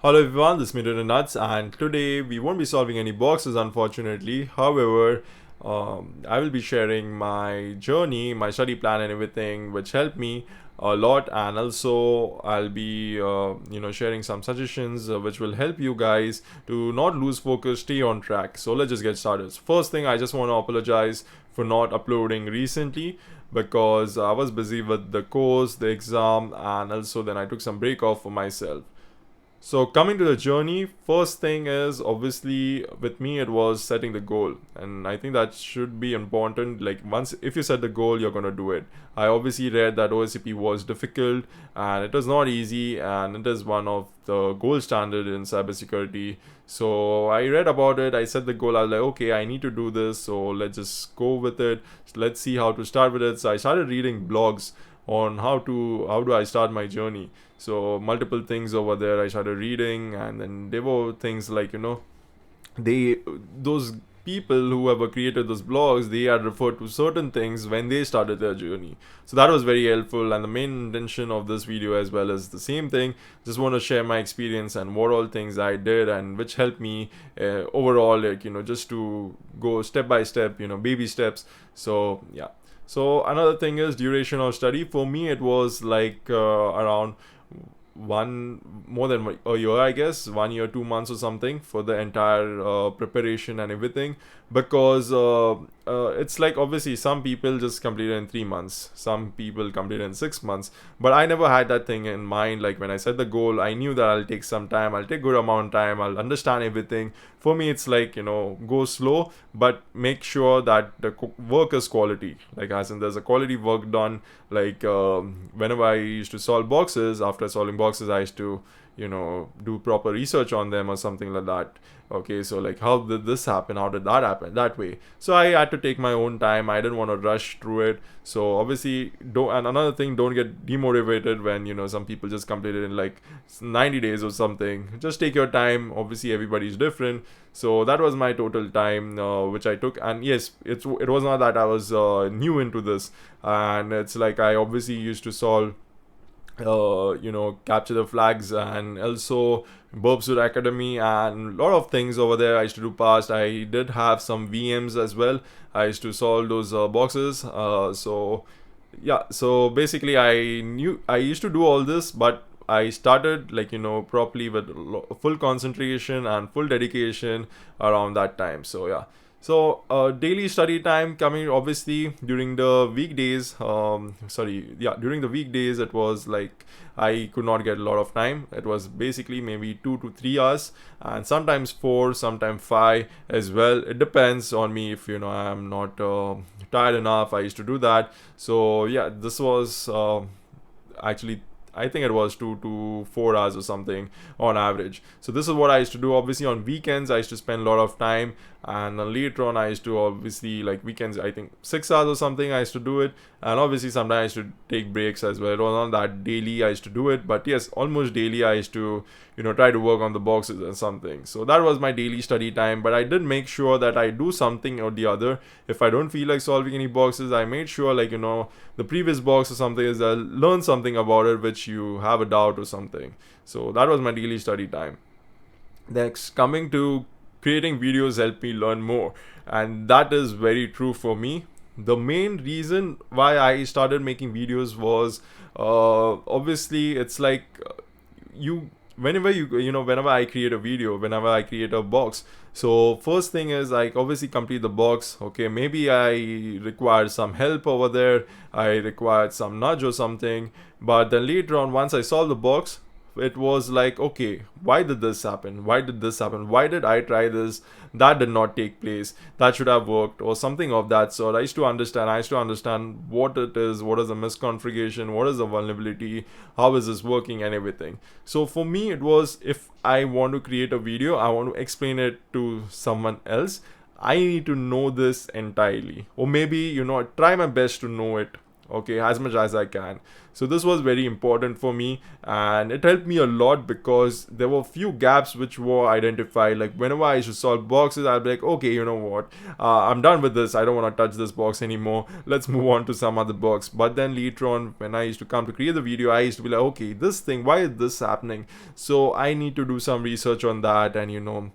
Hello everyone, this is Meter Nuts, and today we won't be solving any boxes unfortunately. However, I will be sharing my journey, my study plan, and everything, which helped me a lot. And also, I'll be sharing some suggestions which will help you guys to not lose focus, stay on track. So let's just get started. First thing, I just want to apologize for not uploading recently because I was busy with the course, the exam, and also then I took some break off for myself. So coming to the journey, first thing is obviously with me it was setting the goal, and I think that should be important. Like once if you set the goal, you're gonna do it. I obviously read that OSCP was difficult and it was not easy, and it is one of the gold standard in cybersecurity. So I read about it. I set the goal. I was like, okay, I need to do this. So let's just go with it. Let's see how to start with it. So I started reading blogs on how do I start my journey. So multiple things over there I started reading, and then there were things like they those people who ever created those blogs, they had referred to certain things when they started their journey. So that was very helpful, and the main intention of this video as well as the same thing, just want to share my experience and what all things I did and which helped me overall, like just to go step by step, baby steps. So yeah. So another thing is duration of study. For me, it was like around one more than a year, I guess, 1 year, 2 months or something for the entire preparation and everything. Because it's like obviously some people just complete it in 3 months, some people complete it in 6 months, but I never had that thing in mind. Like when I set the goal, I knew that I'll take some time, I'll take good amount of time, I'll understand everything. For me, it's like go slow, but make sure that the work is quality. Like as in, there's a quality work done. Like whenever I used to solve boxes, after solving boxes, I used to do proper research on them or something like that. Okay, so like how did this happen, how did that happen, that way. So I had to take my own time, I didn't want to rush through it. So obviously don't, and another thing, don't get demotivated when some people just complete it in like 90 days or something. Just take your time, obviously everybody's different. So that was my total time which I took. And yes, it was not that I was new into this, and it's like I obviously used to solve capture the flags, and also Burbsuit Academy, and a lot of things over there I used to do past. I did have some VMs as well. I used to solve those boxes. So yeah, so basically I used to do all this, but I started like properly with full concentration and full dedication around that time. So yeah. So daily study time coming obviously during the weekdays. During the weekdays it was like I could not get a lot of time. It was basically maybe 2 to 3 hours, and sometimes four, sometimes five as well. It depends on me. If I'm not tired enough, I used to do that. So yeah, this was actually, I think it was 2 to 4 hours or something on average. So this is what I used to do. Obviously on weekends I used to spend a lot of time, and later on I used to obviously, like weekends, I think 6 hours or something I used to do it. And obviously sometimes I used to take breaks as well. It was not that daily I used to do it, but yes, almost daily I used to try to work on the boxes and something. So that was my daily study time, but I did make sure that I do something or the other. If I don't feel like solving any boxes, I made sure, like the previous box or something, is I'll learn something about it which you have a doubt or something. So that was my daily study time. Next, coming to creating videos help me learn more, and that is very true for me. The main reason why I started making videos was obviously it's like you whenever whenever I create a video, whenever I create a box. So first thing is I obviously complete the box. Okay, maybe I require some help over there, I required some nudge or something, but then later on, once I solve the box, it was like, okay, why did this happen, why did I try this, that did not take place, that should have worked, or something of that sort. I used to understand what it is, what is the misconfiguration, what is the vulnerability, how is this working, and everything. So for me it was, if I want to create a video, I want to explain it to someone else, I need to know this entirely, or maybe try my best to know it. okay, as much as I can. So this was very important for me, and it helped me a lot because there were few gaps which were identified. Like whenever I should solve boxes, I'd be like, okay, you know what, I'm done with this, I don't want to touch this box anymore, let's move on to some other box. But then later on, when I used to come to create the video, I used to be like, okay, this thing, why is this happening? So I need to do some research on that, and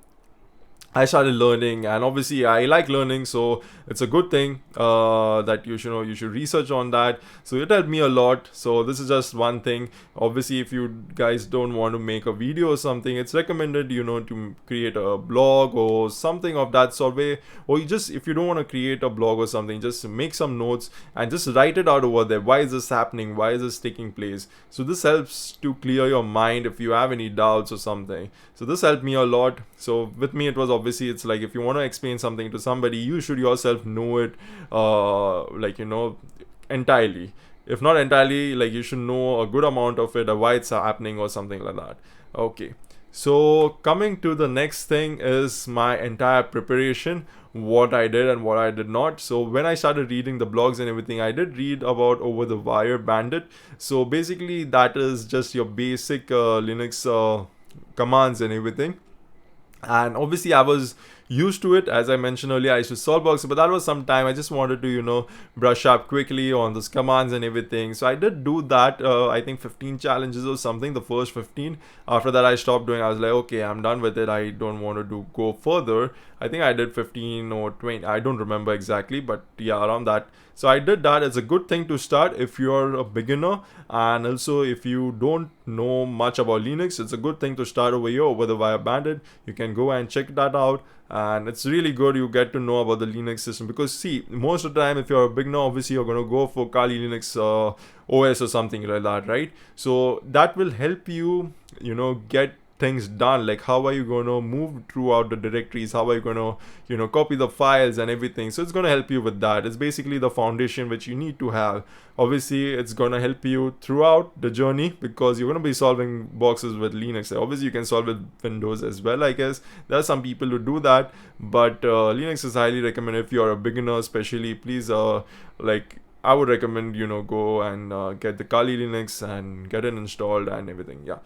I started learning, and obviously I like learning, so it's a good thing that you should research on that. So it helped me a lot. So this is just one thing. Obviously, if you guys don't want to make a video or something, it's recommended to create a blog or something of that sort way. Or if you don't want to create a blog or something, just make some notes and just write it out over there. Why is this happening? Why is this taking place? So this helps to clear your mind if you have any doubts or something. So this helped me a lot. So with me, it was obviously, it's like if you want to explain something to somebody, you should yourself know it entirely. If not entirely, like you should know a good amount of it, why it's happening or something like that. Okay, so coming to the next thing is my entire preparation, what I did and what I did not. So when I started reading the blogs and everything, I did read about Over the Wire Bandit. So basically that is just your basic Linux commands and everything. And obviously I was used to it. As I mentioned earlier, I used to solve boxes, but that was some time. I just wanted to brush up quickly on those commands and everything. So I did do that, I think 15 challenges or something, the first 15. After that I stopped doing. I was like, okay, I'm done with it, I don't want to go further. I think I did 15 or 20, I don't remember exactly, but yeah, around that. So I did that. It's a good thing to start if you're a beginner, and also if you don't know much about Linux, it's a good thing to start over here, Over the Wire Bandit. You can go and check that out, and it's really good. You get to know about the Linux system, because see, most of the time if you're a beginner, obviously you're going to go for Kali Linux OS or something like that, right? So that will help you get things done. Like how are you going to move throughout the directories, how are you going to copy the files and everything. So it's going to help you with that. It's basically the foundation which you need to have. Obviously it's going to help you throughout the journey, because you're going to be solving boxes with Linux. Obviously you can solve with Windows as well, I guess. There are some people who do that, but Linux is highly recommended if you're a beginner. Especially, please I would recommend go and get the Kali Linux and get it installed and everything. Yeah.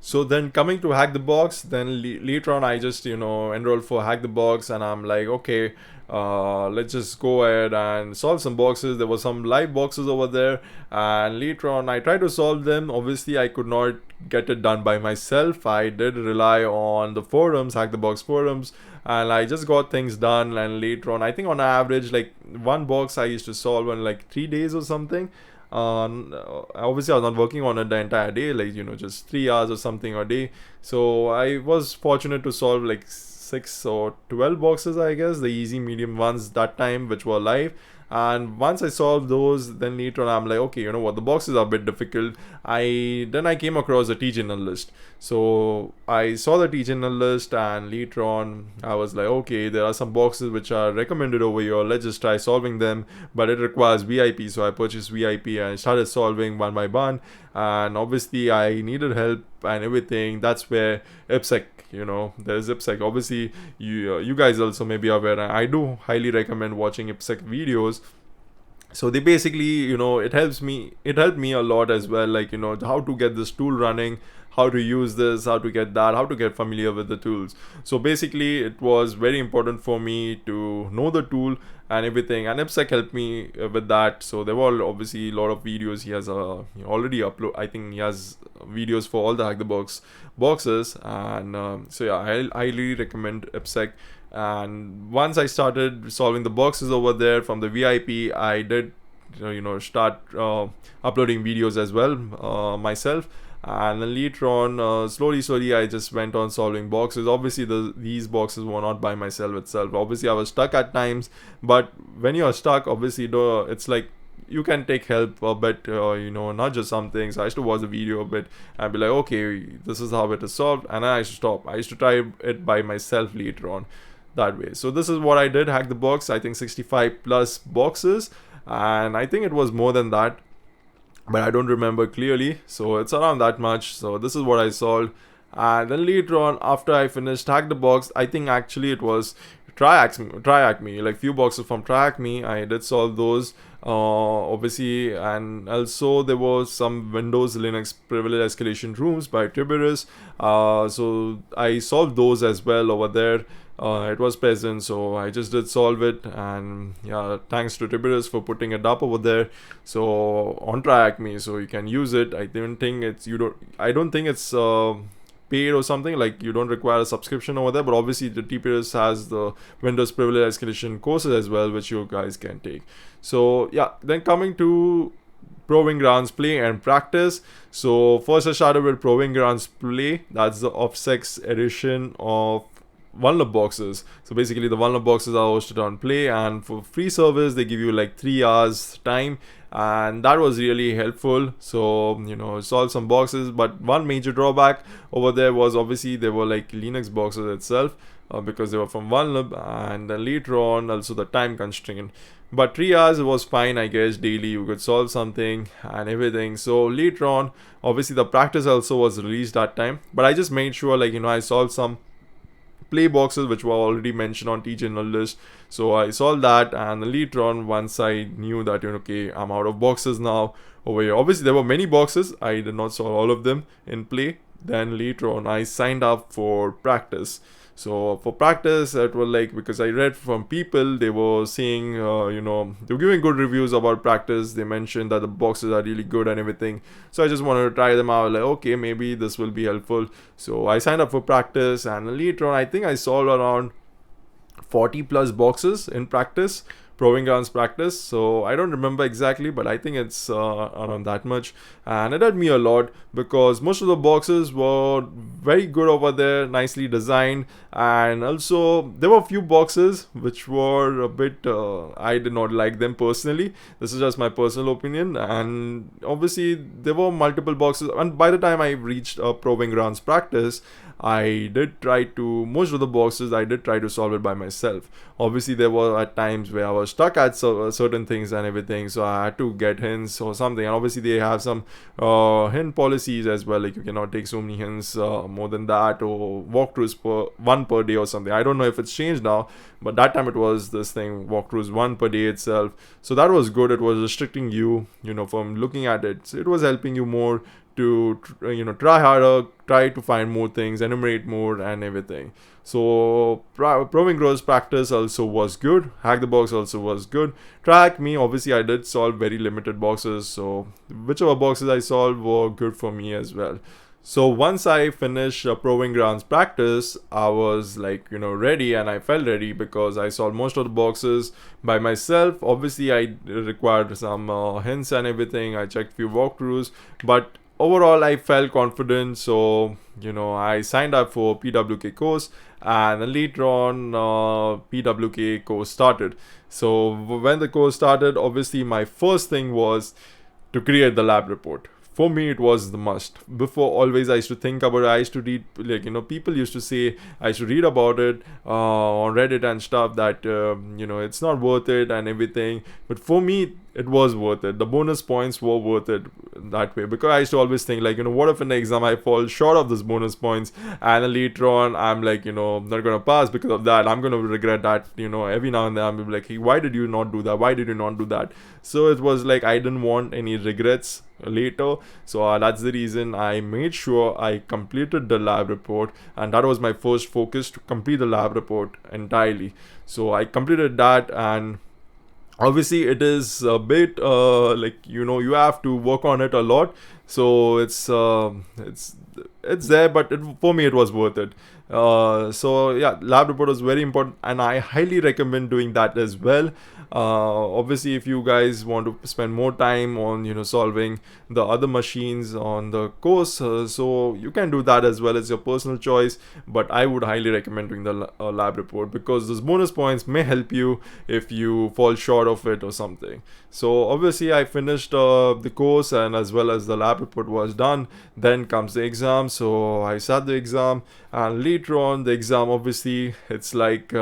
So then coming to Hack the Box, then later on I just enrolled for Hack the Box, and I'm like, okay, let's just go ahead and solve some boxes. There were some live boxes over there, and later on I tried to solve them. Obviously I could not get it done by myself. I did rely on the forums, Hack the Box forums, and I just got things done. And later on, I think on average, like one box I used to solve in like 3 days or something. Obviously I was not working on it the entire day, like just 3 hours or something a day. So I was fortunate to solve like 6 or 12 boxes, I guess, the easy medium ones that time, which were live. And once I solved those, then later on I'm like, okay, you know what, the boxes are a bit difficult. Then I came across a t-journal list. So I saw the t-journal list, and later on I was like, okay, there are some boxes which are recommended over here, let's just try solving them. But it requires VIP, so I purchased VIP and I started solving one by one. And obviously I needed help and everything. That's where IPSEC, there's IPSEC. Obviously you guys also may be aware, and I do highly recommend watching IPSEC videos. So they basically, it helped me a lot as well, like how to get this tool running, how to use this, how to get that, how to get familiar with the tools. So basically it was very important for me to know the tool and everything, and IPSEC helped me with that. So there were obviously a lot of videos. He has already upload, I think he has videos for all the Hack the Box boxes. And so yeah, I highly recommend IPSEC. And once I started solving the boxes over there from the VIP, I did start uploading videos as well myself. And then later on, slowly I just went on solving boxes. Obviously these boxes were not by myself itself. Obviously I was stuck at times, but when you're stuck, obviously it's like you can take help a bit, not just some things. I used to watch the video a bit and be like, okay, this is how it is solved, and I used to stop. I used to try it by myself later on, that way. So this is what I did, Hack the Box. I think 65 plus boxes, and I think it was more than that, but I don't remember clearly. So it's around that much. So this is what I solved. And then later on, after I finished Hack the Box, I think actually it was Try Acme, like few boxes from Try Acme. I did solve those. obviously, and also there was some Windows Linux privilege escalation rooms by Tiberius. So I solved those as well over there. It was present, so I just did solve it, and yeah, thanks to Tiberius for putting it up over there. So on TryAcme, so you can use it. I don't think it's paid or something, like you don't require a subscription over there, but obviously the TPS has the Windows privilege escalation courses as well, which you guys can take. So yeah, then coming to Proving Grounds Play and Practice. So first I started with Proving Grounds Play. That's the OffSex edition of vulnerable boxes. So basically the vulnerable boxes are hosted on Play, and for free service they give you like 3 hours time, and that was really helpful. So solve some boxes, but one major drawback over there was obviously they were like Linux boxes itself, because they were from vulnerable, and then later on also the time constraint. But 3 hours was fine, I guess. Daily you could solve something and everything. So later on, obviously the practice also was released that time, but I just made sure, like, I solved some play boxes which were already mentioned on t-journal list. So I solved that, and later on, once I knew that okay, I'm out of boxes now over here, obviously there were many boxes, I did not solve all of them in Play. Then later on I signed up for practice. So for practice, it was like, because I read from people, they were saying, they were giving good reviews about practice. They mentioned that the boxes are really good and everything. So I just wanted to try them out. Like, okay, maybe this will be helpful. So I signed up for practice, and later on, I think I solved around 40 plus boxes in practice, Proving Grounds practice. So I don't remember exactly, but I think it's around that much, and it helped me a lot because most of the boxes were very good over there, nicely designed, and also there were a few boxes which were a bit I did not like them personally. This is just my personal opinion, and obviously there were multiple boxes, and by the time I reached Proving Grounds practice, I did try to, most of the boxes I did try to solve it by myself. Obviously there were at times where I was stuck at certain things and everything, so I had to get hints or something. And obviously they have some hint policies as well, like you cannot take so many hints more than that, or walkthroughs one per day or something. I don't know if it's changed now, but that time it was this thing, walkthroughs one per day itself. So that was good. It was restricting you, from looking at it. So it was helping you more to try harder, try to find more things, enumerate more and everything. So Proving Grounds practice also was good. Hack the box also was good. TryAcme, obviously I did solve very limited boxes, so whichever boxes I solved were good for me as well. So once I finished Proving Grounds practice, I was like, ready, and I felt ready because I solved most of the boxes by myself. Obviously I required some hints and everything. I checked few walkthroughs, but overall I felt confident. So I signed up for PWK course, and then later on PWK course started. So when the course started, obviously my first thing was to create the lab report. For me it was the must. Before, always I used to think about it. I used to read, like, people used to say I should read about it on Reddit and stuff, that it's not worth it and everything. But for me it was worth it. The bonus points were worth it that way, because I used to always think, like, what if in the exam I fall short of this bonus points, and then later on I'm like, not gonna pass because of that. I'm gonna regret that. Every now and then I'm like, hey, why did you not do that? Why did you not do that? So it was like I didn't want any regrets later. So that's the reason I made sure I completed the lab report, and that was my first focus, to complete the lab report entirely. So I completed that, and obviously it is a bit like, you have to work on it a lot. So it's there, but for me it was worth it. So yeah, lab report was very important, and I highly recommend doing that as well. Obviously if you guys want to spend more time on solving the other machines on the course, so you can do that as well. It's your personal choice, but I would highly recommend doing the lab report, because those bonus points may help you if you fall short of it or something. So obviously I finished the course, and as well as the lab report was done. Then comes the exam. So I sat the exam, and later on the exam, obviously it's like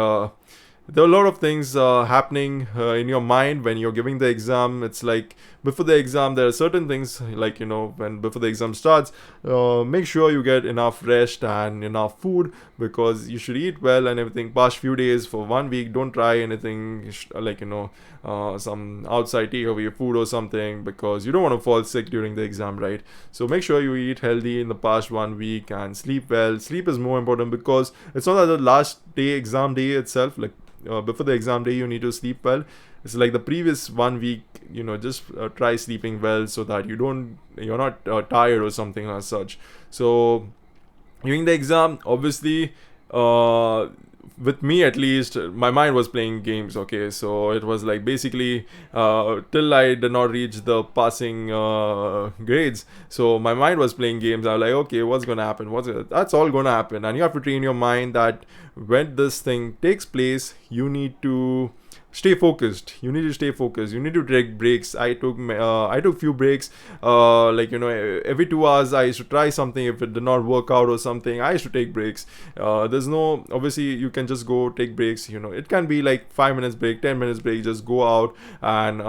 there are a lot of things happening in your mind when you're giving the exam. It's like before the exam there are certain things, like when before the exam starts, make sure you get enough rest and enough food, because you should eat well and everything. Past few days for 1 week, don't try anything like some outside takeaway food or something, because you don't want to fall sick during the exam, right? So make sure you eat healthy in the past 1 week and sleep well. Sleep is more important, because it's not that the last day, exam day itself, like before the exam day, you need to sleep well. It's like the previous 1 week, just try sleeping well, so that you're not tired or something as such. So during the exam, obviously, with me at least, my mind was playing games. Okay, so it was like basically till I did not reach the passing grades, so my mind was playing games. I was like, okay, what's gonna happen, that's all gonna happen. And you have to train your mind that when this thing takes place, you need to stay focused. You need to stay focused. You need to take breaks. I took few breaks. Every 2 hours I used to try something. If it did not work out or something, I used to take breaks. There's no, obviously you can just go take breaks. It can be like 5 minutes break, 10 minutes break. Just go out and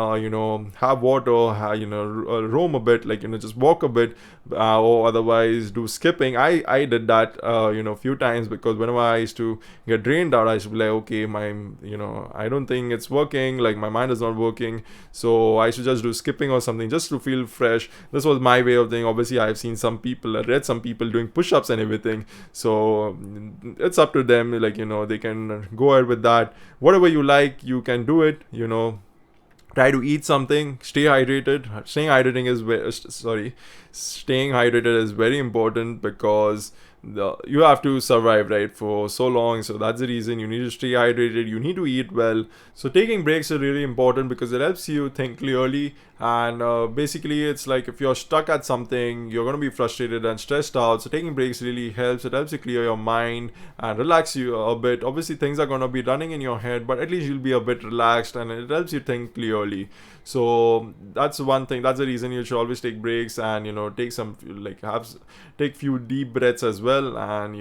have water. Roam a bit. Just walk a bit, or otherwise do skipping. I did that few times, because whenever I used to get drained out, I used to be like, okay, I don't think it's working, like my mind is not working, so I should just do skipping or something, just to feel fresh. This was my way of doing. Obviously I've seen some people, I read some people doing push-ups and everything, so it's up to them. They can go ahead with that. Whatever you like, you can do it. Try to eat something, stay hydrated. Staying hydrated is very important, because you have to survive, right, for so long. So that's the reason you need to stay hydrated, you need to eat well. So taking breaks is really important, because it helps you think clearly. And basically it's like, if you're stuck at something, you're going to be frustrated and stressed out. So taking breaks really helps. It helps you clear your mind and relax you a bit. Obviously things are going to be running in your head, but at least you'll be a bit relaxed, and it helps you think clearly. So that's one thing. That's the reason you should always take breaks, and take some, take few deep breaths as well, and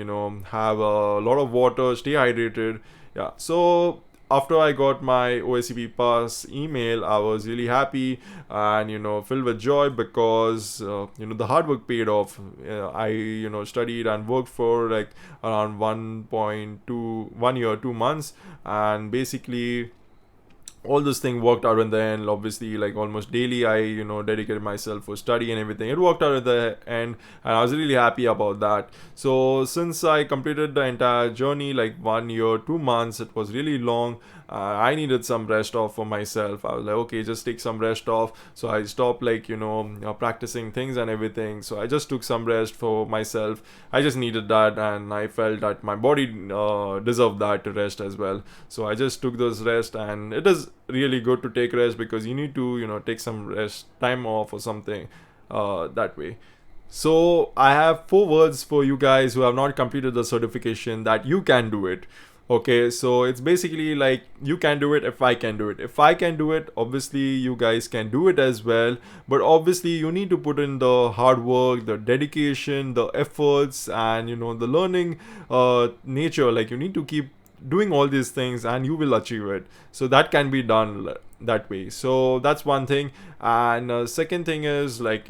have a lot of water, stay hydrated. Yeah. So after I got my OSCP pass email, I was really happy and filled with joy, because the hard work paid off. I studied and worked for like around 1.2 1 year 2 months, and basically all this thing worked out in the end. Obviously, like almost daily, I dedicated myself for study and everything. It worked out at the end, and I was really happy about that. So since I completed the entire journey, like 1 year 2 months, it was really long. I needed some rest off for myself. I was like, okay, just take some rest off. So I stopped practicing things and everything. So I just took some rest for myself. I just needed that, and I felt that my body deserved that rest as well. So I just took those rest, and it is really good to take rest, because you need to take some rest time off or something that way. So I have 4 words for you guys who have not completed the certification, that you can do it. Okay, so it's basically like, you can do it if I can do it. If I can do it, obviously you guys can do it as well. But obviously you need to put in the hard work, the dedication, the efforts, and the learning nature. Like, you need to keep doing all these things, and you will achieve it. So that can be done that way. So that's one thing. And second thing is, like,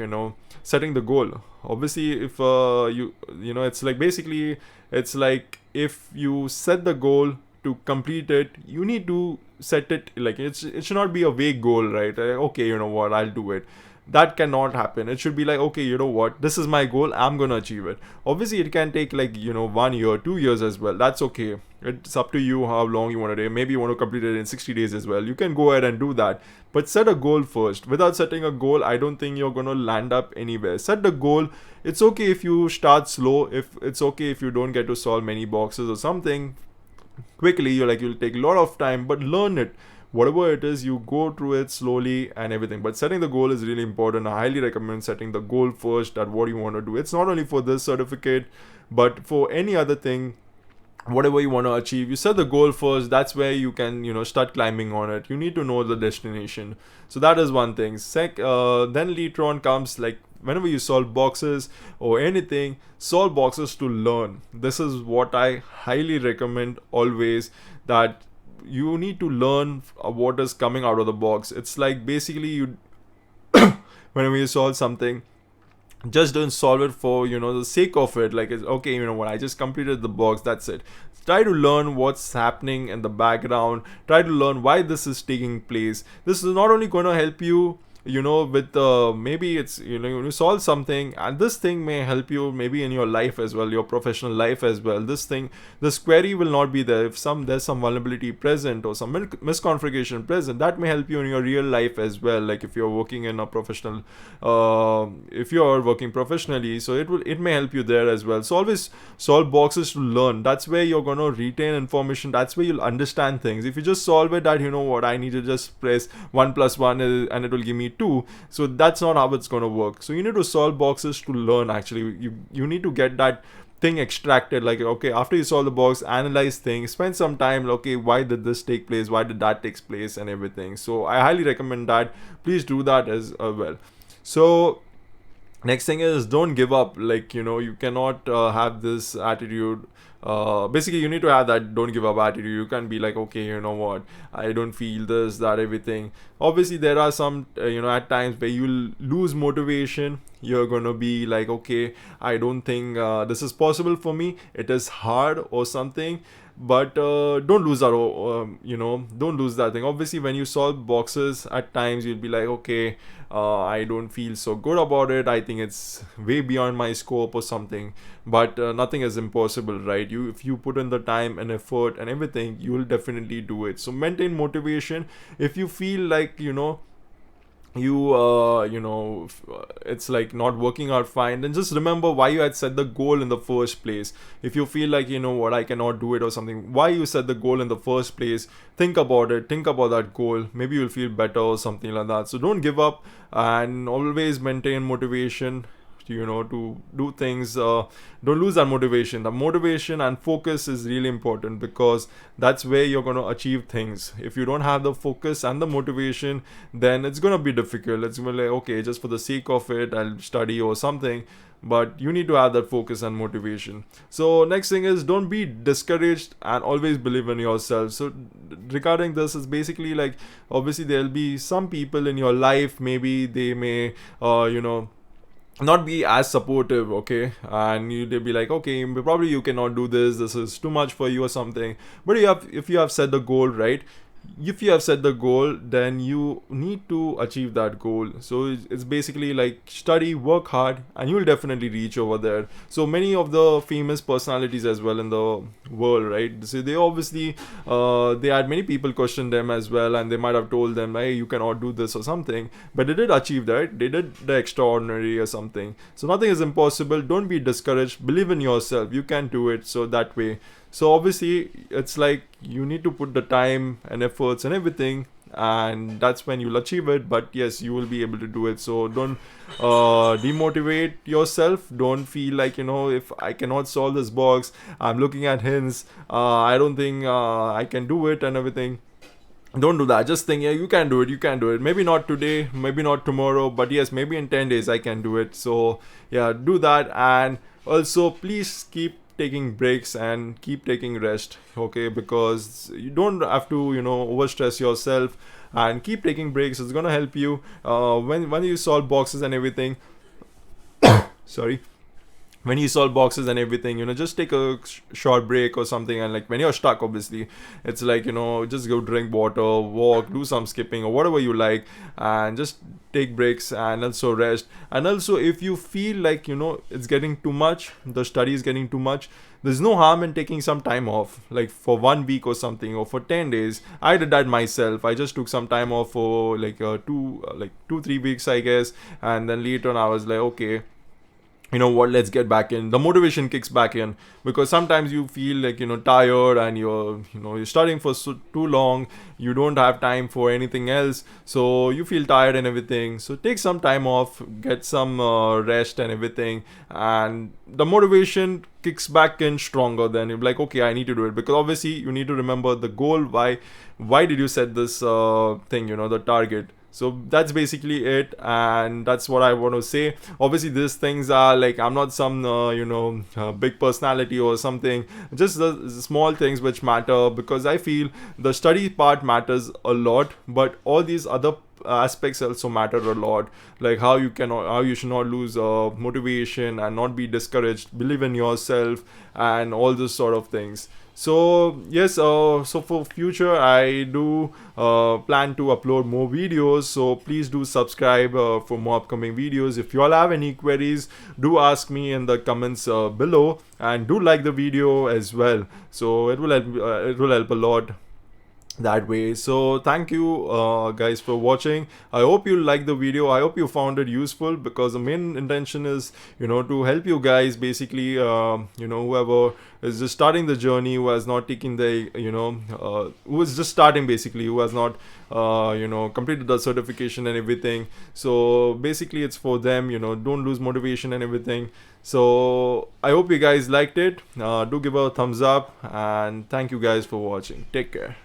setting the goal. Obviously, if it's like, basically it's like, if you set the goal to complete it, you need to set it, like, it should not be a vague goal, right? Okay, you know what, I'll do it. That cannot happen. It should be like, okay, you know what, this is my goal, I'm gonna achieve it. Obviously it can take like 1 year 2 years as well. That's okay. It's up to you how long you want to do. Maybe you want to complete it in 60 days as well. You can go ahead and do that, but set a goal first. Without setting a goal, I don't think you're gonna land up anywhere. Set the goal. It's okay if you start slow. If it's okay if you don't get to solve many boxes or something quickly, you'll take a lot of time, but learn it. Whatever it is, you go through it slowly and everything. But setting the goal is really important. I highly recommend setting the goal first, at what you want to do. It's not only for this certificate, but for any other thing, whatever you want to achieve, you set the goal first. That's where you can start climbing on it. You need to know the destination. So that is one thing. Then later on comes, like, whenever you solve boxes or anything, solve boxes to learn. This is what I highly recommend always, that you need to learn what is coming out of the box. It's like, basically, you whenever you solve something, just don't solve it for the sake of it, like it's okay, you know what, I just completed the box, that's it. Try to learn what's happening in the background, try to learn why this is taking place. This is not only going to help you, with maybe it's, you solve something, and this thing may help you maybe in your life as well, your professional life as well. This query will not be there if there's some vulnerability present or some misconfiguration present. That may help you in your real life as well, like if you're working in a professional, if you're working professionally, so it may help you there as well. So always solve boxes to learn. That's where you're going to retain information, that's where you'll understand things. If you just solve it that, you know what, I need to just press 1 plus 1 and it will give me 2, so that's not how it's going to work. So you need to solve boxes to learn. Actually, you need to get that thing extracted, like okay, after you solve the box, analyze things, spend some time, okay, why did this take place, why did that take place, and everything. So I highly recommend that. Please do that as well. So next thing is, don't give up. Like you cannot have this attitude. Basically you need to have that don't give up attitude. You can't be like, okay, you know what, I don't feel this, that, everything. Obviously there are some at times where you'll lose motivation. You're gonna be like, okay, I don't think this is possible for me, it is hard or something. But don't lose that, don't lose that thing. Obviously when you solve boxes, at times you'll be like, okay, I don't feel so good about it, I think it's way beyond my scope or something. But nothing is impossible, right? If you put in the time and effort and everything, you will definitely do it. So maintain motivation. If you feel like it's like not working out fine, then just remember why you had set the goal in the first place. If you feel like, you know what, I cannot do it or something, why you set the goal in the first place, think about it, think about that goal, maybe you'll feel better or something like that. So don't give up, and always maintain motivation to do things. Don't lose that motivation. The motivation and focus is really important, because that's where you're going to achieve things. If you don't have the focus and the motivation, then it's going to be difficult. It's going to be like, okay, just for the sake of it, I'll study or something. But you need to have that focus and motivation. So next thing is, don't be discouraged and always believe in yourself. So regarding this, is basically like, obviously there'll be some people in your life, maybe they may not be as supportive, okay, and they'll be like, okay, probably you cannot do this is too much for you or something. But if you have set the goal, right, if you have set the goal, then you need to achieve that goal. So it's basically like, study, work hard, and you will definitely reach over there. So many of the famous personalities as well in the world, right, so they obviously they had many people question them as well, and they might have told them, hey, you cannot do this or something, but they did achieve that, they did the extraordinary or something. So nothing is impossible. Don't be discouraged, believe in yourself, you can do it. So that way, so obviously it's like, you need to put the time and efforts and everything, and that's when you'll achieve it. But yes, you will be able to do it. So don't demotivate yourself. Don't feel like, if I cannot solve this box, I'm looking at hints, I don't think I can do it and everything. Don't do that. Just think, yeah, you can do it. Maybe not today, maybe not tomorrow, but yes, maybe in 10 days I can do it. So yeah, do that. And also please keep taking breaks and keep taking rest, okay, because you don't have to overstress yourself, and keep taking breaks. It's gonna help you when you solve boxes and everything. Sorry. When you solve boxes and everything, just take a short break or something. And like when you're stuck, obviously it's like, just go drink water, walk, do some skipping or whatever you like, and just take breaks and also rest. And also, if you feel like it's getting too much, the study is getting too much, there's no harm in taking some time off, like for 1 week or something, or for 10 days. I did that myself. I just took some time off for like 2-3 weeks, I guess. And then later on I was like, okay, you know what, let's get back in. The motivation kicks back in, because sometimes you feel like tired, and you're studying for too long, you don't have time for anything else, so you feel tired and everything. So take some time off, get some rest and everything, and the motivation kicks back in stronger. Then you're like, okay, I need to do it, because obviously you need to remember the goal. Why did you set this thing, the target? So that's basically it, and that's what I want to say. Obviously these things are like, I'm not some big personality or something, just the small things which matter, because I feel the study part matters a lot, but all these other aspects also matter a lot, like how you should not lose motivation and not be discouraged, believe in yourself, and all those sort of things. So yes, so for future I do plan to upload more videos, so please do subscribe for more upcoming videos. If you all have any queries, do ask me in the comments below, and do like the video as well, so it will help a lot that way. So thank you guys for watching. I hope you liked the video, I hope you found it useful, because the main intention is, to help you guys, basically, whoever is just starting the journey, who has not taken the who is just starting, basically, who has not completed the certification and everything. So basically it's for them, don't lose motivation and everything. So I hope you guys liked it. Do give a thumbs up, and thank you guys for watching. Take care.